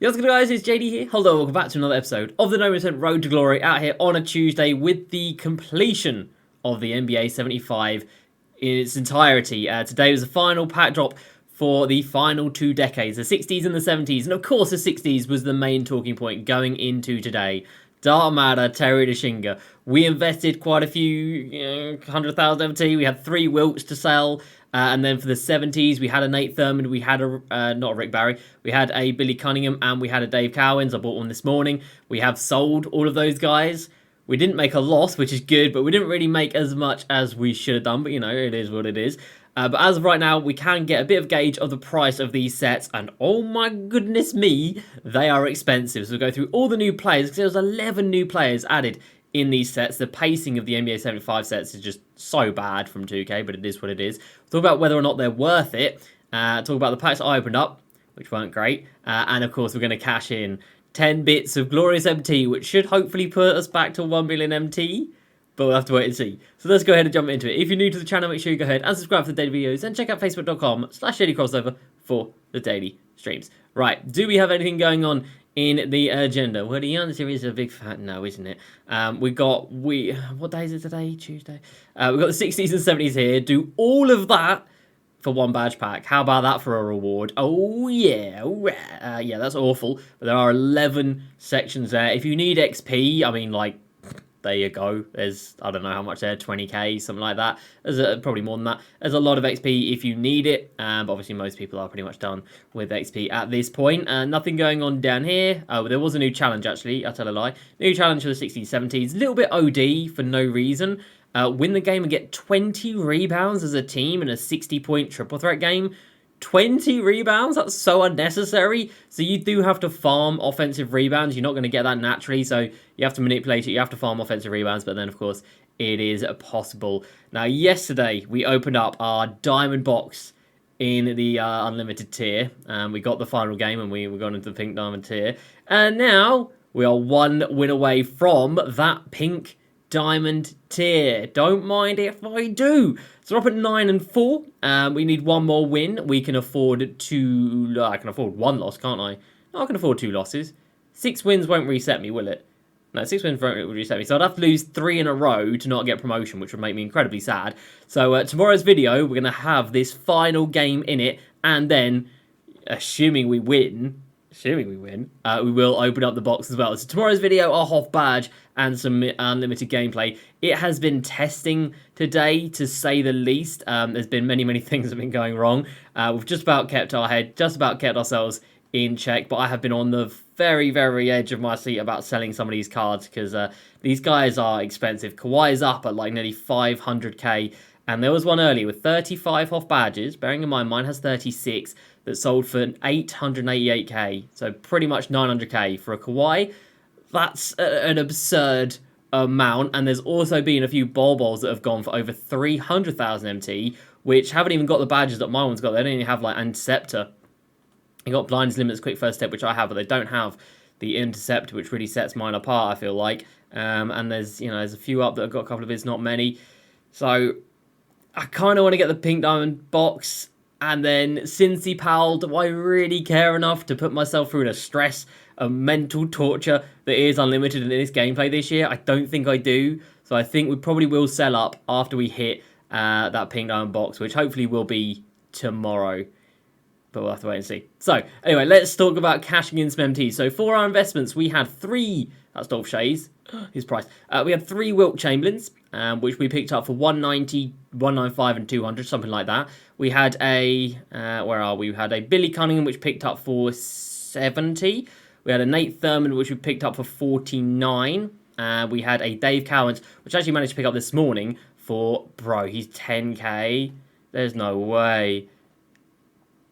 What's good, guys? It's JD here. Hello, welcome back to another episode of the 90% Road to Glory out here on a Tuesday with the completion of the NBA 75 in its entirety. Today was the final pack drop for the final two decades, the 60s and the 70s. And of course, the 60s was the main talking point going into today. Dark Matter, Terry Dischinger. We invested quite a few, 100,000 MT. We had 3 Wilts to sell. And then for the 70s, we had a Nate Thurmond, we had not a Rick Barry, we had a Billy Cunningham, and we had a Dave Cowens. I bought one this morning. We have sold all of those guys. We didn't make a loss, which is good, but we didn't really make as much as we should have done. But, it is what it is. But as of right now, we can get a bit of gauge of the price of these sets. And oh my goodness me, they are expensive. So we'll go through all the new players, because there was 11 new players added in these sets. The pacing of the NBA 75 sets is just so bad from 2K, but it is what it is. We'll talk about whether or not they're worth it. Talk about the packs I opened up, which weren't great. And of course, we're going to cash in 10 bits of Glorious MT, which should hopefully put us back to 1 billion MT. But we'll have to wait and see. So let's go ahead and jump into it. If you're new to the channel, make sure you go ahead and subscribe for the daily videos. And check out facebook.com/JDCrossover for the daily streams. Right, do we have anything going on in the agenda? Well, the answer is a big fat no, isn't it? What day is it today? Tuesday. We've got the 60s and 70s here. Do all of that for one badge pack. How about that for a reward? Oh, yeah. Yeah, that's awful. But there are 11 sections there. If you need XP, there you go. There's, I don't know how much there, 20k, something like that. There's probably more than that. There's a lot of XP if you need it. But obviously, most people are pretty much done with XP at this point. Nothing going on down here. Oh, there was a new challenge, actually. I tell a lie. New challenge for the 60s, 70s. A little bit OD for no reason. Win the game and get 20 rebounds as a team in a 60-point triple threat game. 20 rebounds? That's so unnecessary. So you do have to farm offensive rebounds. You're not going to get that naturally, so you have to manipulate it. You have to farm offensive rebounds, but then, of course, it is possible. Now, yesterday, we opened up our diamond box in the unlimited tier. We got the final game, and we got into the pink diamond tier. And now, we are one win away from that pink diamond tier. Don't mind if I do. So we're up at 9 and 4. We need one more win. We can afford two. I can afford one loss, can't I? No, I can afford 2 losses. 6 wins won't reset me, will it? No, 6 wins won't reset me. So I'd have to lose 3 in a row to not get promotion, which would make me incredibly sad. So tomorrow's video, we're going to have this final game in it, and then, assuming we win, we will open up the box as well. So tomorrow's video, our Hoff badge and some unlimited gameplay. It has been testing today, to say the least. There's been many things that have been going wrong. We've just about kept our head, just about kept ourselves in check, but I have been on the very edge of my seat about selling some of these cards, because these guys are expensive. Kawhi is up at like nearly 500k, and there was one earlier with 35 Hoff badges, bearing in mind mine has 36, that sold for 888k, so pretty much 900k for a Kawhi. That's an absurd amount, and there's also been a few Bol that have gone for over 300,000 MT, which haven't even got the badges that my one's got. They don't even have like Interceptor. You got Blindness Limits, Quick First Step, which I have, but they don't have the Interceptor, which really sets mine apart, I feel like. And there's a few up that have got a couple of bids, not many. So I kind of want to get the pink diamond box. And then, Cincy Powell, do I really care enough to put myself through the stress of mental torture that is unlimited in this gameplay this year? I don't think I do. So I think we probably will sell up after we hit that pink diamond box, which hopefully will be tomorrow. But we'll have to wait and see. So, anyway, let's talk about cashing in some MT. So, for our investments, we had 3... That's Dolph Shays. His price. We had 3 Wilt Chamberlains, which we picked up for 190, 195, and 200, something like that. We had a... where are we? We had a Billy Cunningham, which picked up for 70. We had a Nate Thurmond, which we picked up for 49. We had a Dave Cowens, which I actually managed to pick up this morning for... Bro, he's 10k. There's no way.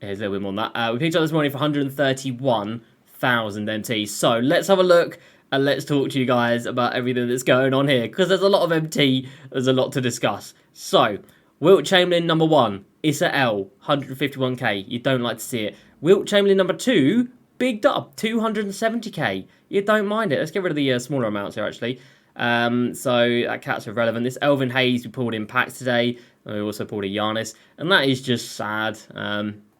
Here's a little bit more than that. We picked up this morning for 131,000 MT. So let's have a look and let's talk to you guys about everything that's going on here, because there's a lot of MT, there's a lot to discuss. So, Wilt Chamberlain number 1, Issa L, 151k. You don't like to see it. Wilt Chamberlain number 2, Big Dub, 270k. You don't mind it. Let's get rid of the smaller amounts here, actually. So that cat's irrelevant. This Elvin Hayes we pulled in packs today. And we also pulled a Giannis, and that is just sad.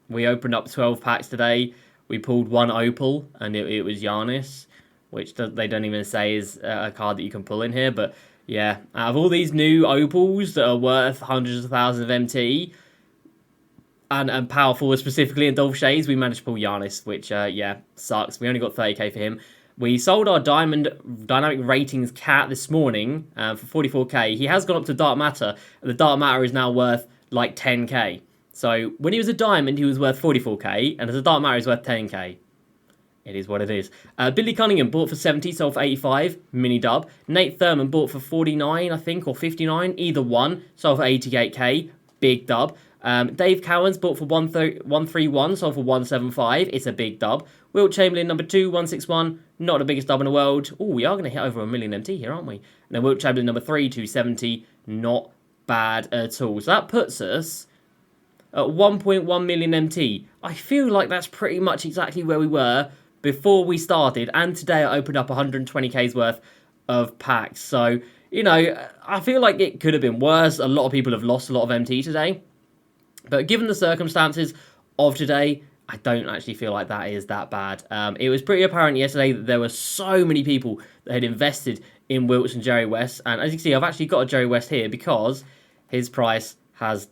We opened up 12 packs today. we pulled one opal, and it was Giannis, which they don't even say is a card that you can pull in here. But yeah, out of all these new opals that are worth hundreds of thousands of MT, and power forward specifically in Dolph Shades, we managed to pull Giannis, which, yeah, sucks. We only got 30k for him. We sold our Diamond Dynamic Ratings Cat this morning for 44k. He has gone up to Dark Matter, and the Dark Matter is now worth like 10k. So when he was a Diamond, he was worth 44k, and as a Dark Matter, he's worth 10k. It is what it is. Billy Cunningham bought for 70, sold for 85, mini dub. Nate Thurman bought for 49, I think, or 59, either one, sold for 88k, big dub. Dave Cowens bought for 131, sold for 175. It's a big dub. Wilt Chamberlain, number 2, 161. Not the biggest dub in the world. Oh, we are going to hit over 1 million MT here, aren't we? And then Wilt Chamberlain, number 3, 270. Not bad at all. So that puts us at 1.1 million MT. I feel like that's pretty much exactly where we were before we started. And today I opened up 120k's worth of packs. So, you know, I feel like it could have been worse. A lot of people have lost a lot of MT today. But given the circumstances of today, I don't actually feel like that is that bad. It was pretty apparent yesterday that there were so many people that had invested in Wilts and Jerry West. And as you can see, I've actually got a Jerry West here because his price has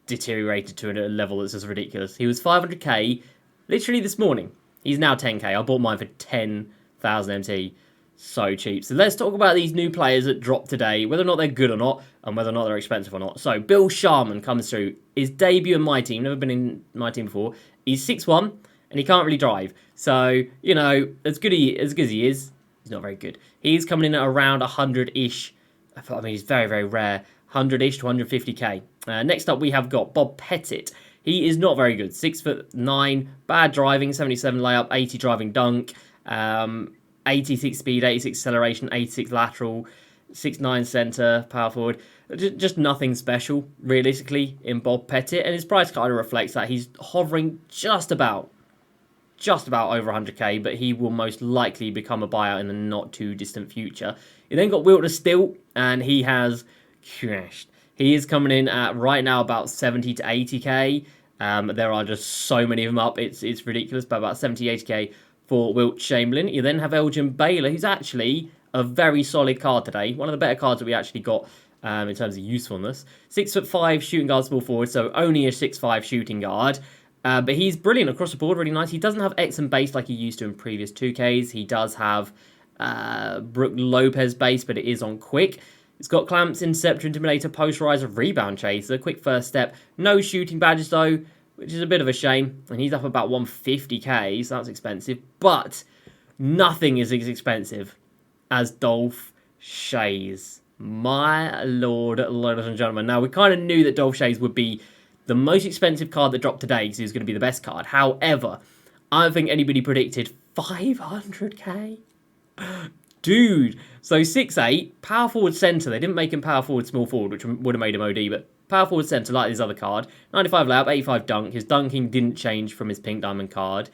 deteriorated to a level that's just ridiculous. He was 500k literally this morning. He's now 10k. I bought mine for 10,000 MT. So cheap. So let's talk about these new players that dropped today, whether or not they're good or not, and whether or not they're expensive or not. So Bill Sharman comes through. His debut in my team, never been in my team before. He's 6'1", and he can't really drive. So, you know, as good as he is, he's not very good. He's coming in at around 100-ish. I mean, he's very, very rare. 100-ish to 150k. Next up, we have got Bob Pettit. He is not very good. 6'9", bad driving, 77 layup, 80 driving dunk. 86 speed, 86 acceleration, 86 lateral, 6'9" centre, power forward. Just nothing special, realistically, in Bob Pettit. And his price kind of reflects that. He's hovering just about over 100k, but he will most likely become a buyout in the not too distant future. You then got Wilter Stilt, and he has crashed. He is coming in at right now about 70 to 80k. There are just so many of them up. It's ridiculous, but about 70, 80k for Wilt Chamberlain. You then have Elgin Baylor, who's actually a very solid card today. One of the better cards that we actually got in terms of usefulness. 6'5" shooting guard, small forward, so only a 6'5" shooting guard. But he's brilliant across the board, really nice. He doesn't have X and base like he used to in previous 2Ks. He does have Brook Lopez base, but it is on quick. It's got clamps, interceptor, intimidator, posterizer, rebound chaser, quick first step. No shooting badges though, which is a bit of a shame. And he's up about 150k, so that's expensive. But nothing is as expensive as Dolph Shades. My lord, ladies and gentlemen. Now, we kind of knew that Dolph Shades would be the most expensive card that dropped today, because he was going to be the best card. However, I don't think anybody predicted 500k. Dude. So 6'8", power forward centre. They didn't make him power forward small forward, which would have made him OD, but power forward centre like his other card. 95 layup, 85 dunk. His dunking didn't change from his pink diamond card.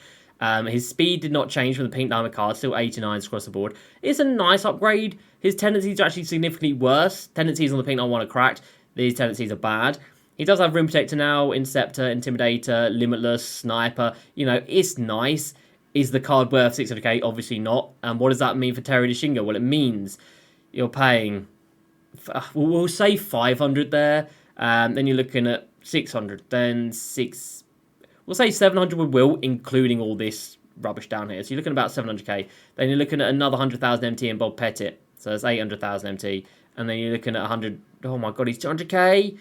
His speed did not change from the pink diamond card, still 89s across the board. It's a nice upgrade. His tendencies are actually significantly worse. Tendencies on the pink diamond one are cracked. These tendencies are bad. He does have Rim Protector now, Interceptor, Intimidator, Limitless, Sniper. You know, it's nice. Is the card worth 600k? Obviously not. And what does that mean for Terry Dischinger? Well, it means you're paying, we'll say 500 there. Then you're looking at 600. Then we'll say 700 with Wilt, including all this rubbish down here. So you're looking at about 700k. Then you're looking at another 100,000 MT in Bob Pettit. So that's 800,000 MT. And then you're looking at 100. Oh my god, he's 200k.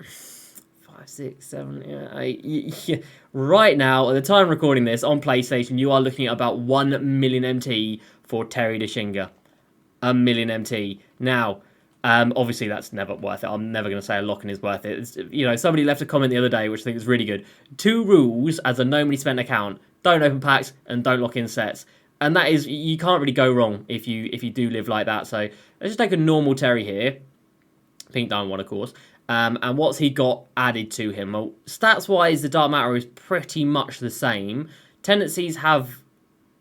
5, 6, 7, 8. Yeah. Right now, at the time of recording this on PlayStation, you are looking at about 1 million MT for Terry Dischinger. 1 million MT. Now, obviously that's never worth it. I'm never going to say a lock-in is worth it. You know, somebody left a comment the other day which I think is really good. 2 rules as a no money spent account: don't open packs and don't lock in sets. And that is, you can't really go wrong if you do live like that. So let's just take a normal Terry here. Pink Diamond one, of course. And what's he got added to him? Well, stats-wise, the Dark Matter is pretty much the same. Tendencies have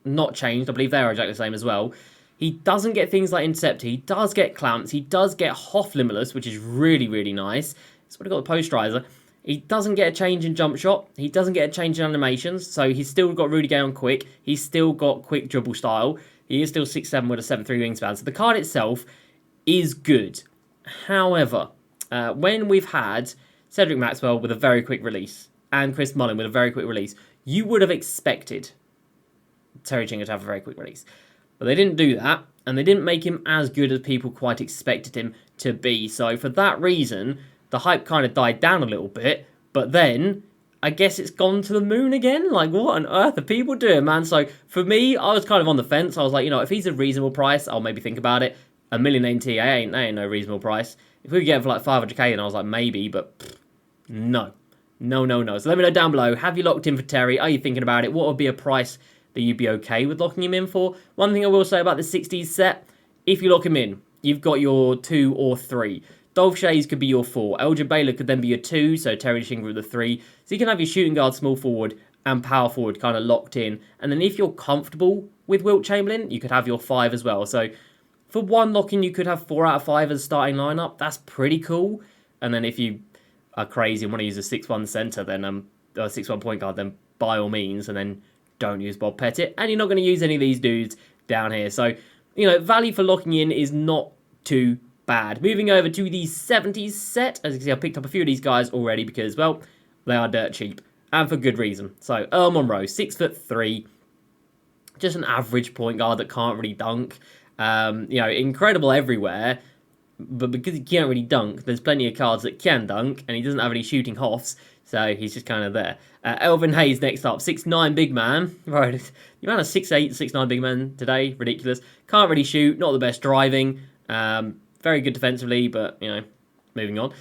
not changed. I believe they're exactly the same as well. He doesn't get things like Interceptor. He does get Clamps. He does get Hoff Limitless, which is really, really nice. He's already got the Posterizer. He doesn't get a change in jump shot. He doesn't get a change in animations. So he's still got Rudy Gay on quick. He's still got quick dribble style. He is still 6'7" with a 7'3" wingspan. So the card itself is good. However, when we've had Cedric Maxwell with a very quick release and Chris Mullin with a very quick release, you would have expected Terry Dischinger to have a very quick release. But they didn't do that, and they didn't make him as good as people quite expected him to be. So for that reason, the hype kind of died down a little bit, but then I guess it's gone to the moon again. Like, what on earth are people doing, man? So for me, I was kind of on the fence. I was like, you know, if he's a reasonable price, I'll maybe think about it. $1 million NT, ain't no reasonable price. If we could get him for like 500k, then I was like, maybe, but no. No. So let me know down below, have you locked in for Terry? Are you thinking about it? What would be a price that you'd be okay with locking him in for? One thing I will say about the 60s set, if you lock him in, you've got your 2 or 3. Dolph Shays could be your 4. Elgin Baylor could then be your 2, so Terry Dischinger with the 3. So you can have your shooting guard, small forward, and power forward kind of locked in. And then if you're comfortable with Wilt Chamberlain, you could have your 5 as well. So for one lock-in, you could have 4 out of 5 as starting lineup. That's pretty cool. And then if you are crazy and want to use a 6'1 centre, then a 6'1 point guard, then by all means, and then don't use Bob Pettit. And you're not going to use any of these dudes down here. So, you know, value for locking in is not too bad. Moving over to the 70s set. As you can see, I picked up a few of these guys already because, well, they are dirt cheap. And for good reason. So, Earl Monroe, 6'3". Just an average point guard that can't really dunk. You know, incredible everywhere. But because he can't really dunk, there's plenty of cards that can dunk. And he doesn't have any shooting hoffs. So he's just kind of there. Elvin Hayes next up, 6'9" big man. Right, the amount of 6'8", 6'9" big man today, ridiculous. Can't really shoot, not the best driving. Very good defensively, but, you know, moving on.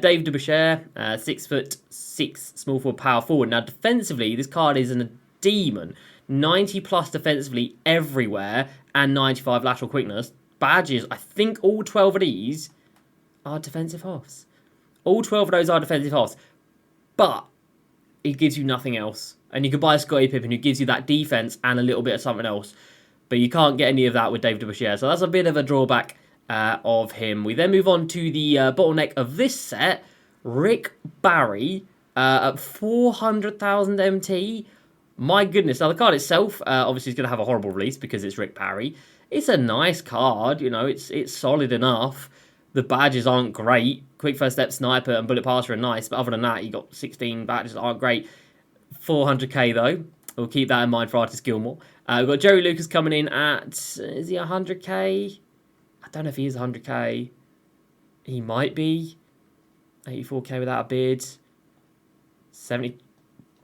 Dave Dubucher, 6'6", small forward, power forward. Now, defensively, this card is a demon. 90 plus defensively everywhere, and 95 lateral quickness. Badges, I think all 12 of these are defensive halves. All 12 of those are defensive halves. But it gives you nothing else. And you can buy a Scottie Pippen who gives you that defense and a little bit of something else. But you can't get any of that with Dave Dubucher. So that's a bit of a drawback of him. We then move on to the bottleneck of this set. Rick Barry at 400,000 MT. My goodness. Now, the card itself obviously is going to have a horrible release because it's Rick Barry. It's a nice card. You know, it's solid enough. The badges aren't great. Quick first step, sniper, and bullet passer are nice. But other than that, you got 16 badges that aren't great. 400k, though. We'll keep that in mind for Artist Gilmore. We've got Jerry Lucas coming in at... Is he 100k? I don't know if he is 100k. He might be. 84k without a bid. 70k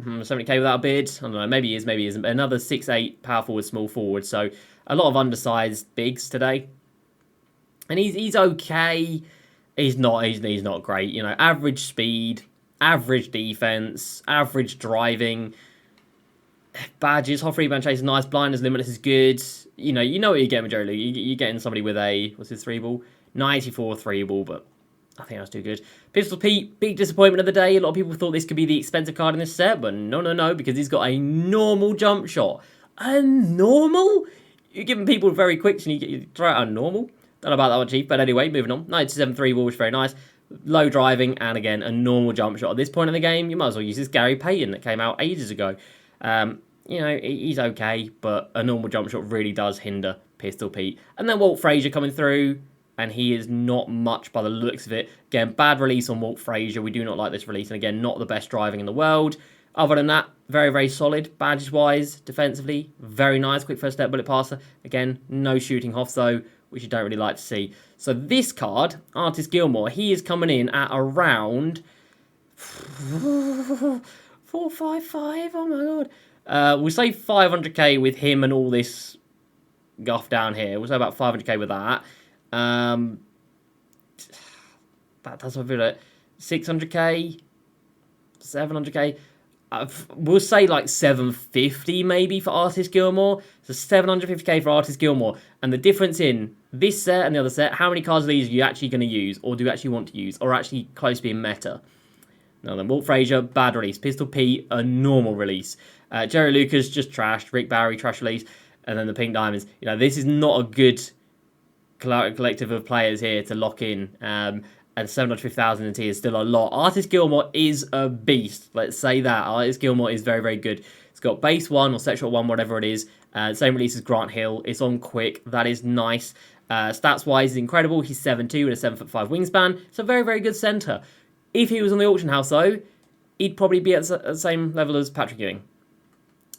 without a bid. I don't know. Maybe he is, maybe he isn't. But another 6'8", power forward, small forward. So a lot of undersized bigs today. And he's okay. He's not great. You know, average speed, average defense, average driving. Badges, hot rebound chase is nice. Blinders, limitless is good. You know what you're getting with Joe Lee. You're getting somebody with a, what's his 3-ball? 94 3-ball, but I think that's too good. Pistol Pete, big disappointment of the day. A lot of people thought this could be the expensive card in this set, but no, because he's got a normal jump shot. A normal? You're giving people very quick and you throw out a normal? Don't know about that one, Chief, but anyway, moving on. 97 3-ball, which is very nice. Low driving, and again, a normal jump shot. At this point in the game, you might as well use this Gary Payton that came out ages ago. You know, he's okay, but a normal jump shot really does hinder Pistol Pete. And then Walt Frazier coming through, and he is not much by the looks of it. Again, bad release on Walt Frazier. We do not like this release, and again, not the best driving in the world. Other than that, very, very solid. Badges-wise, defensively, very nice. Quick first step, bullet passer. Again, no shooting hoffs, though, which you don't really like to see. So this card, Artist Gilmore, he is coming in at around 455. Oh my god. We'll say 500k with him and all this guff down here. We'll say about 500k with that. That's what I feel like. 600k, 700k. We'll say like 750 maybe for Artist Gilmore. So 750k for Artist Gilmore. And the difference in this set and the other set, how many cards of these are you actually going to use, or do you actually want to use, or actually close to being meta? Now then, Walt Frazier, bad release. Pistol Pete, a normal release. Jerry Lucas, just trashed. Rick Barry, trash release. And then the Pink Diamonds. You know, this is not a good collective of players here to lock in. and 750,000 NT is still a lot. Artist Gilmore is a beast. Let's say that. Artist Gilmore is very, very good. It's got base 1 or set shot 1, whatever it is. Same release as Grant Hill. It's on quick. That is nice. Stats-wise, he's incredible. He's 7'2" with a 7'5" wingspan. It's a very, very good centre. If he was on the auction house, though, he'd probably be at the same level as Patrick Ewing.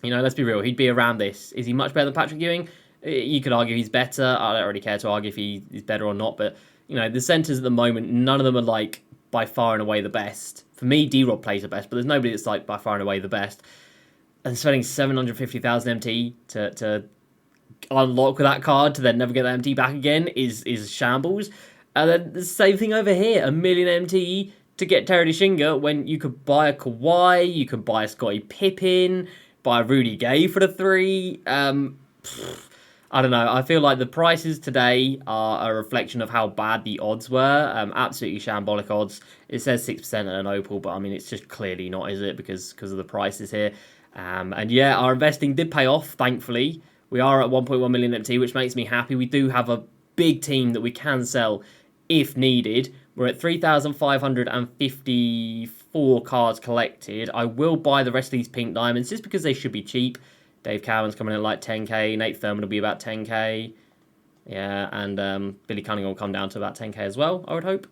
You know, let's be real. He'd be around this. Is he much better than Patrick Ewing? You could argue he's better. I don't really care to argue if he's better or not. But, you know, the centres at the moment, none of them are, like, by far and away the best. For me, D-Rob plays the best, but there's nobody that's, like, by far and away the best. And spending 750,000 MT to unlock that card to then never get that MT back again is shambles. And then the same thing over here. 1 million MT to get Terry Dischinger when you could buy a Kawhi, you could buy a Scottie Pippen, buy a Rudy Gay for the 3. I don't know. I feel like the prices today are a reflection of how bad the odds were. Absolutely shambolic odds. It says 6% at an Opal, but I mean, it's just clearly not, is it? Because of the prices here. And yeah, our investing did pay off, thankfully. We are at 1.1 million MT, which makes me happy. We do have a big team that we can sell if needed. We're at 3,554 cards collected. I will buy the rest of these pink diamonds just because they should be cheap. Dave Cowan's coming in at like 10k. Nate Thurman will be about 10k. Yeah, and Billy Cunningham will come down to about 10k as well, I would hope.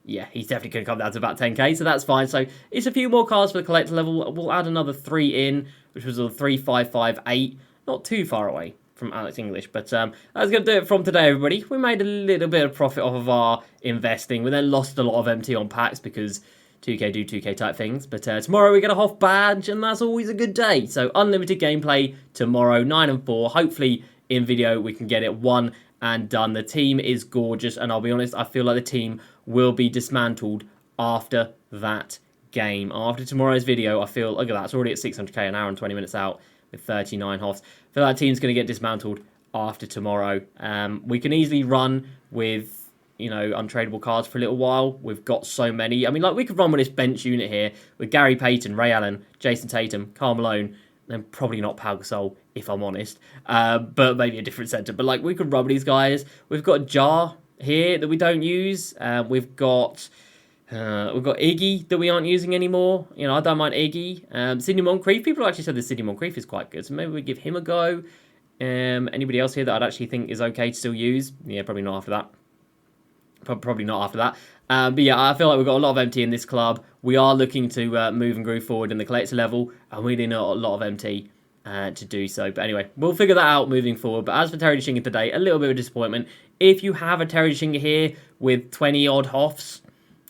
Yeah, he's definitely going to come down to about 10k, so that's fine. So it's a few more cards for the collector level. We'll add another 3 in, which was a 3,558. Not too far away from Alex English, but that's going to do it from today, everybody. We made a little bit of profit off of our investing. We then lost a lot of MT on packs because 2K do 2K type things. But tomorrow we get a Hoff badge, and that's always a good day. So unlimited gameplay tomorrow, 9 and 4. Hopefully in video we can get it 1 and done. The team is gorgeous, and I'll be honest, I feel like the team will be dismantled after that game. After tomorrow's video, I feel, look at that, it's already at 600k, an hour and 20 minutes out with 39 Hoffs. I feel like that team's going to get dismantled after tomorrow. We can easily run with, you know, untradeable cards for a little while. We've got so many. I mean, like, we could run with this bench unit here with Gary Payton, Ray Allen, Jason Tatum, Karl Malone, and probably not Pau Gasol, if I'm honest. But maybe a different centre. But, like, we could run with these guys. We've got Jar here that we don't use. We've got Iggy that we aren't using anymore. You know, I don't mind Iggy. Sidney Moncrief. People actually said that Sidney Moncrief is quite good, so maybe we give him a go. Anybody else here that I'd actually think is okay to still use? Yeah, probably not after that. Probably not after that. But yeah, I feel like we've got a lot of MT in this club. We are looking to move and groove forward in the collector level, and we need a lot of MT to do so. But anyway, we'll figure that out moving forward. But as for Terry Dischinger today, a little bit of disappointment. If you have a Terry Dischinger here with 20 odd Hoffs,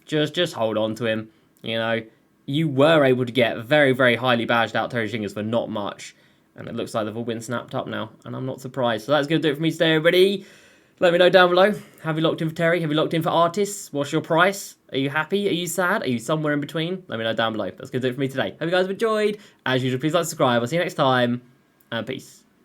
just hold on to him. You know, you were able to get very, very highly badged out Terry Dishingers for not much. And it looks like they've all been snapped up now. And I'm not surprised. So that's going to do it for me today, everybody. Let me know down below. Have you locked in for Terry? Have you locked in for artists? What's your price? Are you happy? Are you sad? Are you somewhere in between? Let me know down below. That's going to do it for me today. Hope you guys have enjoyed. As usual, please like, subscribe. I'll see you next time. And peace.